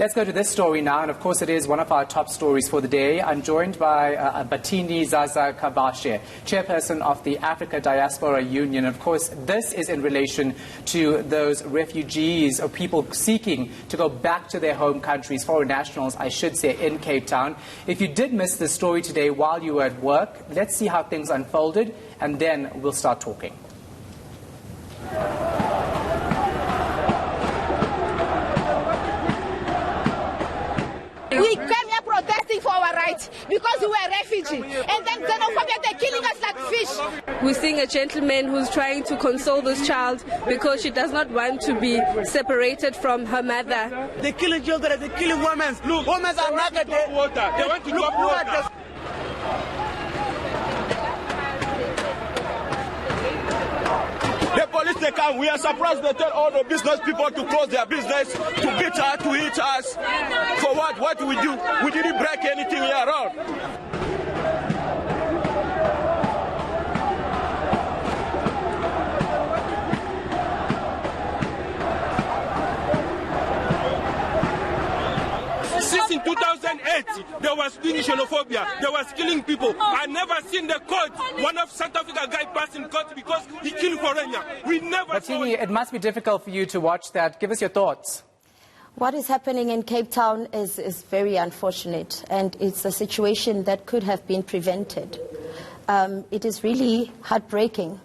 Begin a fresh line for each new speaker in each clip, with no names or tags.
Let's go to this story now, and of course it is one of our top stories for the day. I'm joined by Batini Zaza Kabashe, chairperson of the Africa Diaspora Union. Of course, this is in relation to those refugees or people seeking to go back to their home countries, foreign nationals, I should say, in Cape Town. If you did miss this story today while you were at work, let's see how things unfolded, and then we'll start talking.
We came here protesting for our rights because we were refugees. And then xenophobia, they're killing us like fish.
We're seeing a gentleman who's trying to console this child because she does not want to be separated from her mother.
They're killing children, they're killing women. Look, women are naked. They want to drop water. The police, they come. We are surprised they tell all the business people to close their business, to beat us, to hit us. For what? What do we do? We didn't break anything here around. Since in 2008, there was doing xenophobia, there was killing people. I never seen the court, one of South Africa guy pass in court because he killed foreigner. We never saw it.
It must be difficult for you to watch that. Give us your thoughts.
What is happening in Cape Town is very unfortunate, and it's a situation that could have been prevented. It is really heartbreaking,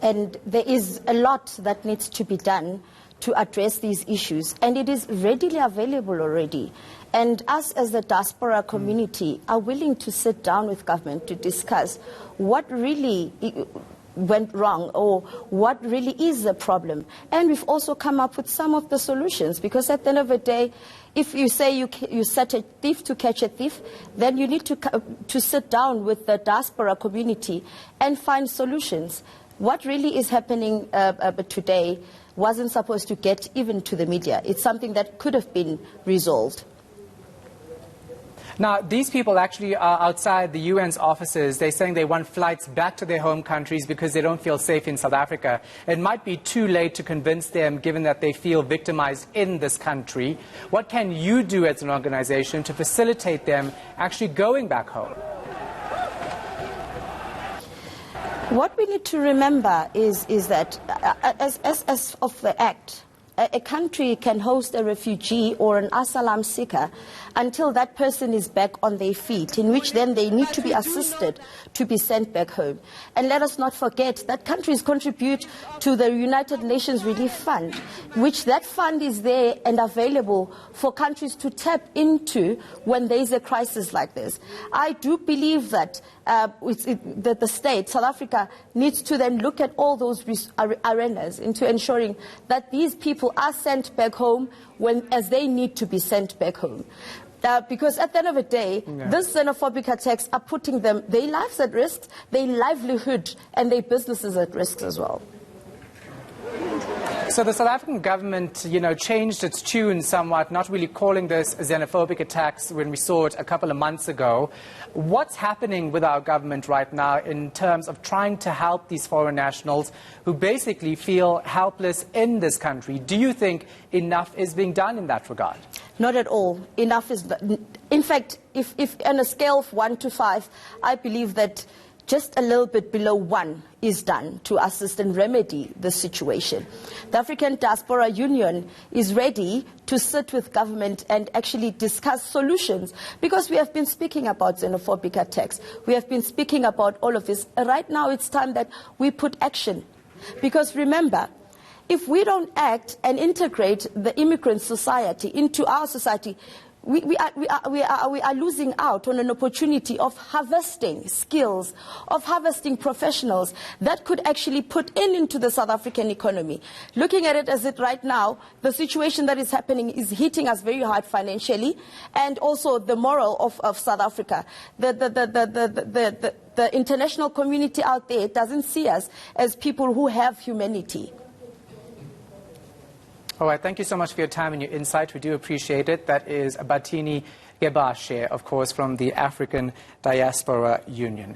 and there is a lot that needs to be done to address these issues, and it is readily available already. And us as the diaspora community are willing to sit down with government to discuss what really went wrong or what really is the problem. And we've also come up with some of the solutions, because at the end of the day, if you say you set a thief to catch a thief, then you need to sit down with the diaspora community and find solutions. What really is happening today wasn't supposed to get even to the media. It's something that could have been resolved.
Now, these people actually are outside the UN's offices. They're saying they want flights back to their home countries because they don't feel safe in South Africa. It might be too late to convince them, given that they feel victimized in this country. What can you do as an organization to facilitate them actually going back home?
What we need to remember is that as of the Act, a country can host a refugee or an asylum seeker until that person is back on their feet, in which then they need to be assisted to be sent back home. And let us not forget that countries contribute to the United Nations Relief Fund, which that fund is there and available for countries to tap into when there is a crisis like this. I do believe that that the state, South Africa, needs to then look at all those arenas into ensuring that these people are sent back home as they need to be sent back home. Because at the end of the day, this xenophobic attacks are putting their lives at risk, their livelihood and their businesses at risk as well.
So the South African government, changed its tune somewhat, not really calling this xenophobic attacks when we saw it a couple of months ago. What's happening with our government right now in terms of trying to help these foreign nationals who basically feel helpless in this country? Do you think enough is being done in that regard?
Not at all. Enough is. In fact, if on a scale of 1 to 5, I believe that just a little bit below 1 is done to assist and remedy the situation. The African Diaspora Union is ready to sit with government and actually discuss solutions, because we have been speaking about xenophobic attacks. We have been speaking about all of this. Right now it's time that we put action. Because remember, if we don't act and integrate the immigrant society into our society, we are losing out on an opportunity of harvesting skills, of harvesting professionals that could actually put into the South African economy. Looking at it as it right now, the situation that is happening is hitting us very hard financially, and also the moral of South Africa. The international community out there doesn't see us as people who have humanity.
All right, thank you so much for your time and your insight. We do appreciate it. That is Batini Gebashe, of course, from the African Diaspora Union.